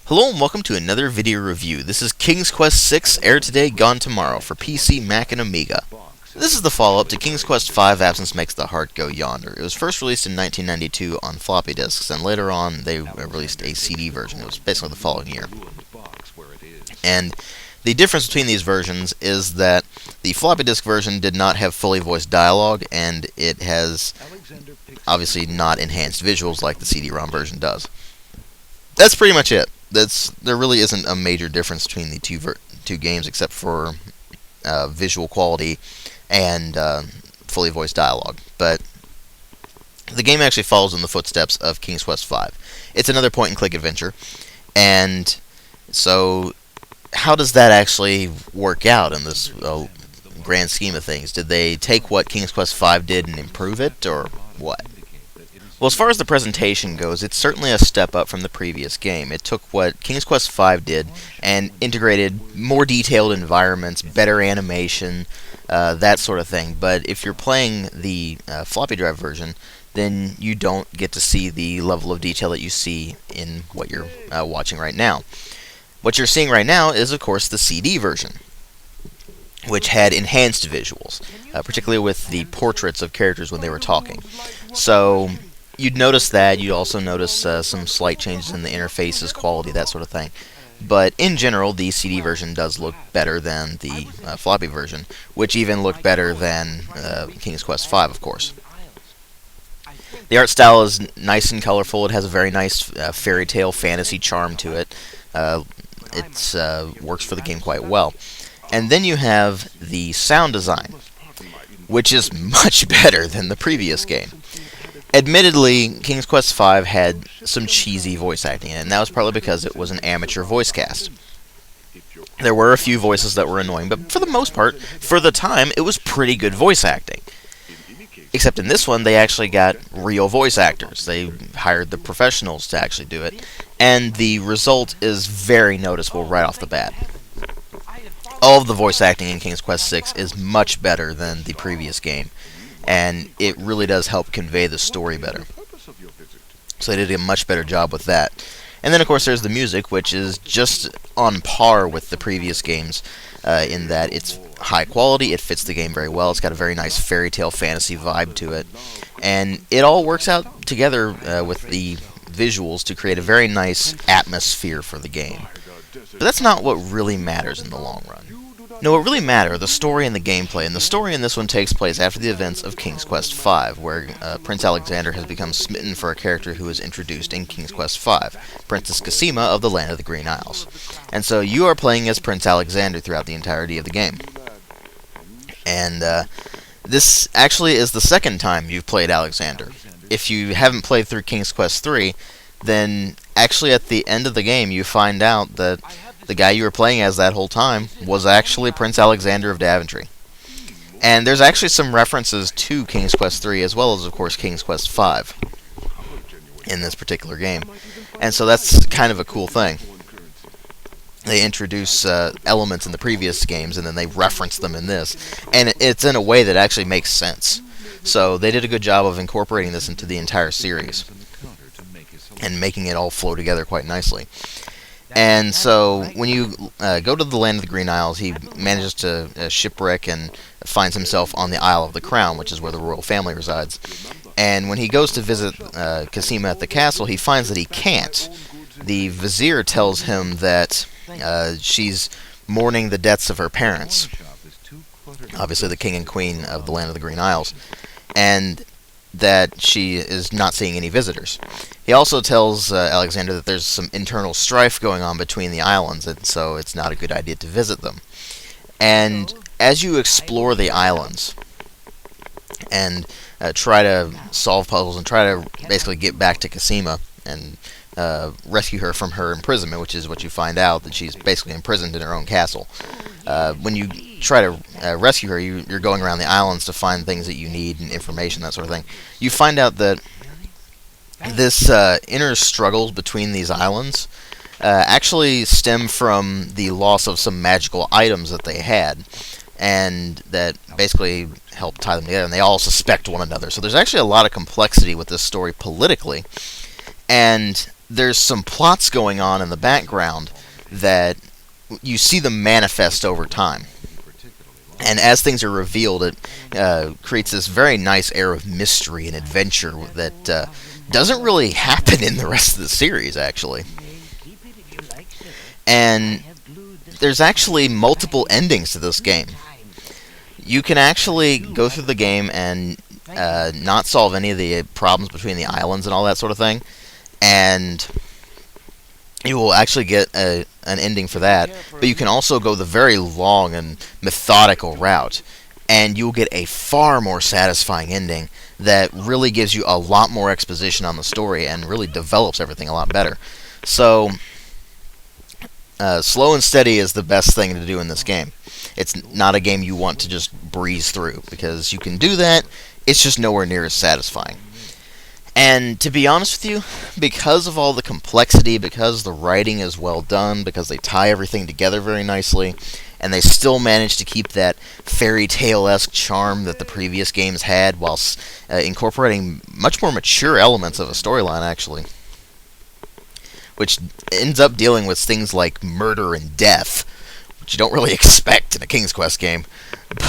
Hello and welcome to another video review. This is King's Quest VI, Air Today, Gone Tomorrow for PC, Mac, and Amiga. This is the follow-up to King's Quest V, Absence Makes the Heart Go Yonder. It was first released in 1992 on floppy disks, and later on they released a CD version. It was basically the following year. And the difference between these versions is that the floppy disk version did not have fully voiced dialogue, and it has obviously not enhanced visuals like the CD-ROM version does. That's pretty much it. There really isn't a major difference between the two games except for visual quality and fully voiced dialogue. But the game actually follows in the footsteps of King's Quest V. It's another point-and-click adventure, and so how does that actually work out in this grand scheme of things? Did they take what King's Quest V did and improve it, or what? Well, as far as the presentation goes, it's certainly a step up from the previous game. It took what King's Quest V did and integrated more detailed environments, better animation, that sort of thing. But if you're playing the floppy drive version, then you don't get to see the level of detail that you see in what you're watching right now. What you're seeing right now is, of course, the CD version, which had enhanced visuals, particularly with the portraits of characters when they were talking. So you'd notice that. You'd also notice some slight changes in the interfaces, quality, that sort of thing. But in general, the CD version does look better than the floppy version, which even looked better than King's Quest V, of course. The art style is nice and colorful. It has a very nice fairy tale fantasy charm to it. It works for the game quite well. And then you have the sound design, which is much better than the previous game. Admittedly, King's Quest V had some cheesy voice acting in it, and that was partly because it was an amateur voice cast. There were a few voices that were annoying, but for the most part, for the time, it was pretty good voice acting. Except in this one, they actually got real voice actors. They hired the professionals to actually do it, and the result is very noticeable right off the bat. All of the voice acting in King's Quest VI is much better than the previous game, and it really does help convey the story better. So they did a much better job with that. And then, of course, there's the music, which is just on par with the previous games in that it's high quality, it fits the game very well, it's got a very nice fairy tale fantasy vibe to it, and it all works out together with the visuals to create a very nice atmosphere for the game. But that's not what really matters in the long run. No, what really matters are the story and the gameplay, and the story in this one takes place after the events of King's Quest V, where Prince Alexander has become smitten for a character who is introduced in King's Quest V, Princess Cassima of the Land of the Green Isles. And so you are playing as Prince Alexander throughout the entirety of the game. And this actually is the second time you've played Alexander. If you haven't played through King's Quest III, then actually at the end of the game you find out that the guy you were playing as that whole time was actually Prince Alexander of Daventry. And there's actually some references to King's Quest III as well as, of course, King's Quest V in this particular game. And so that's kind of a cool thing. They introduce elements in the previous games and then they reference them in this. And it's in a way that actually makes sense. So they did a good job of incorporating this into the entire series and making it all flow together quite nicely. And so when you go to the Land of the Green Isles, he manages to shipwreck and finds himself on the Isle of the Crown, which is where the royal family resides. And when he goes to visit Cassima at the castle, he finds that he can't. The vizier tells him that she's mourning the deaths of her parents, obviously the king and queen of the Land of the Green Isles, and that she is not seeing any visitors. He also tells Alexander that there's some internal strife going on between the islands, and so it's not a good idea to visit them. And as you explore the islands and try to solve puzzles and try to basically get back to Cassima and rescue her from her imprisonment, which is what you find out, that she's basically imprisoned in her own castle. When you try to rescue her, you're going around the islands to find things that you need and information, that sort of thing. You find out that this inner struggles between these islands actually stem from the loss of some magical items that they had, and that basically help tie them together, and they all suspect one another. So there's actually a lot of complexity with this story politically, and there's some plots going on in the background that you see them manifest over time. And as things are revealed, it creates this very nice air of mystery and adventure that doesn't really happen in the rest of the series, actually. And there's actually multiple endings to this game. You can actually go through the game and not solve any of the problems between the islands and all that sort of thing, and you will actually get an ending for that. But you can also go the very long and methodical route, and you'll get a far more satisfying ending that really gives you a lot more exposition on the story and really develops everything a lot better. So, slow and steady is the best thing to do in this game. It's not a game you want to just breeze through, because you can do that, it's just nowhere near as satisfying. And to be honest with you, because of all the complexity, because the writing is well done, because they tie everything together very nicely, and they still manage to keep that fairy tale-esque charm that the previous games had, whilst incorporating much more mature elements of a storyline, actually, which ends up dealing with things like murder and death, which you don't really expect in a King's Quest game,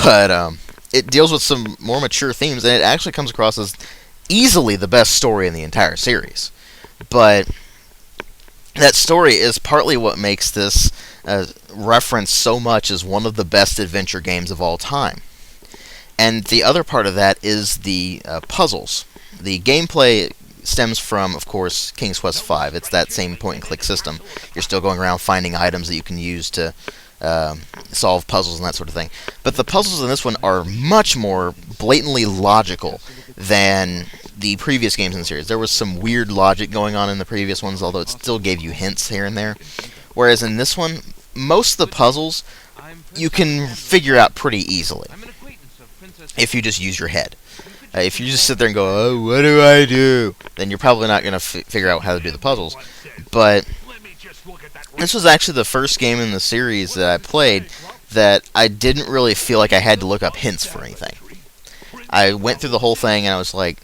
but it deals with some more mature themes, and it actually comes across as easily the best story in the entire series. But that story is partly what makes this referenced so much as one of the best adventure games of all time. And the other part of that is the puzzles. The gameplay stems from, of course, King's Quest V. It's that same point-and-click system. You're still going around finding items that you can use to solve puzzles and that sort of thing. But the puzzles in this one are much more blatantly logical than the previous games in the series. There was some weird logic going on in the previous ones, although it still gave you hints here and there. Whereas in this one, most of the puzzles you can figure out pretty easily if you just use your head. If you just sit there and go, oh, what do I do? Then you're probably not going to figure out how to do the puzzles. But this was actually the first game in the series that I played that I didn't really feel like I had to look up hints for anything. I went through the whole thing and I was like,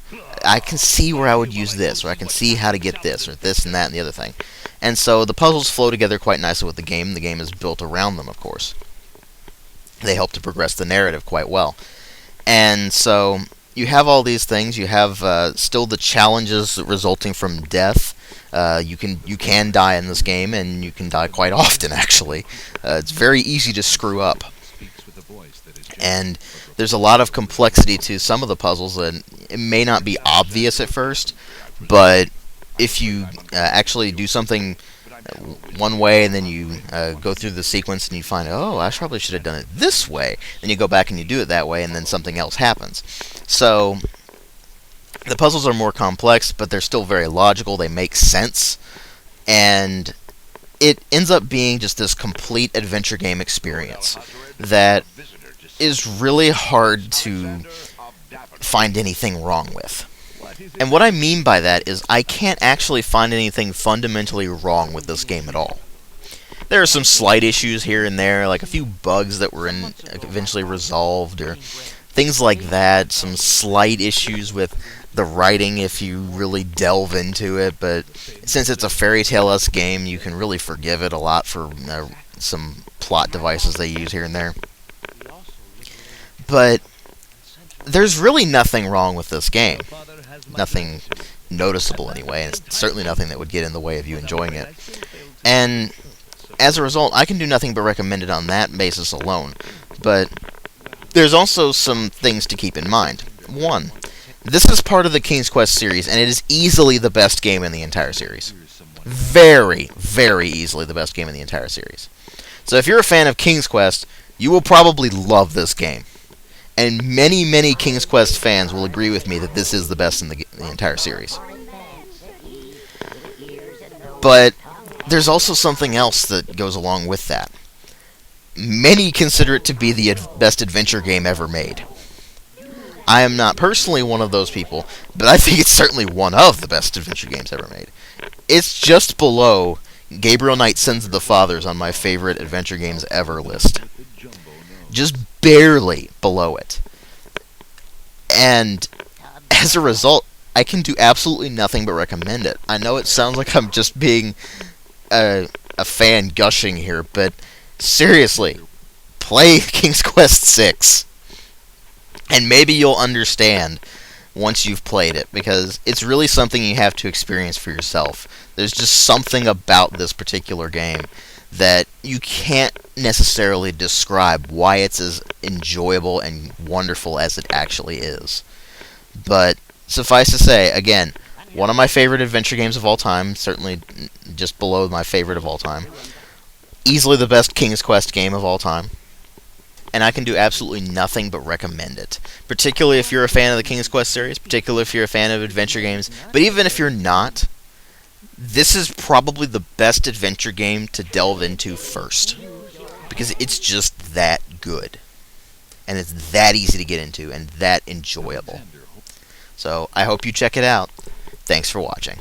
I can see where I would use this, or I can see how to get this, or this and that and the other thing. And so the puzzles flow together quite nicely with the game. The game is built around them, of course. They help to progress the narrative quite well. And so you have all these things. You have still the challenges resulting from death. You can die in this game, and you can die quite often, actually. It's very easy to screw up. And there's a lot of complexity to some of the puzzles, and it may not be obvious at first, but if you actually do something one way, and then you go through the sequence and you find, oh, I probably should have done it this way, then you go back and you do it that way, and then something else happens. So the puzzles are more complex, but they're still very logical. They make sense, and it ends up being just this complete adventure game experience that is really hard to find anything wrong with. And what I mean by that is I can't actually find anything fundamentally wrong with this game at all. There are some slight issues here and there, like a few bugs that were eventually resolved, or things like that. Some slight issues with the writing if you really delve into it, but since it's a fairy tale-esque game, you can really forgive it a lot for some plot devices they use here and there. But there's really nothing wrong with this game. Nothing noticeable anyway, and it's certainly nothing that would get in the way of you enjoying it. And as a result, I can do nothing but recommend it on that basis alone. But there's also some things to keep in mind. One, this is part of the King's Quest series, and it is easily the best game in the entire series. Very, very easily the best game in the entire series. So if you're a fan of King's Quest, you will probably love this game. And many, many King's Quest fans will agree with me that this is the best in the entire series. But there's also something else that goes along with that. Many consider it to be the best adventure game ever made. I am not personally one of those people, but I think it's certainly one of the best adventure games ever made. It's just below Gabriel Knight Sins of the Fathers on my favorite adventure games ever list. Just barely below it. And as a result, I can do absolutely nothing but recommend it. I know it sounds like I'm just being a fan gushing here, but seriously, play King's Quest 6. And maybe you'll understand once you've played it, because it's really something you have to experience for yourself. There's just something about this particular game that you can't necessarily describe why it's as enjoyable and wonderful as it actually is. But suffice to say, again, one of my favorite adventure games of all time, certainly just below my favorite of all time. Easily the best King's Quest game of all time. And I can do absolutely nothing but recommend it. Particularly if you're a fan of the King's Quest series, particularly if you're a fan of adventure games. But even if you're not, this is probably the best adventure game to delve into first. Because it's just that good. And it's that easy to get into and that enjoyable. So I hope you check it out. Thanks for watching.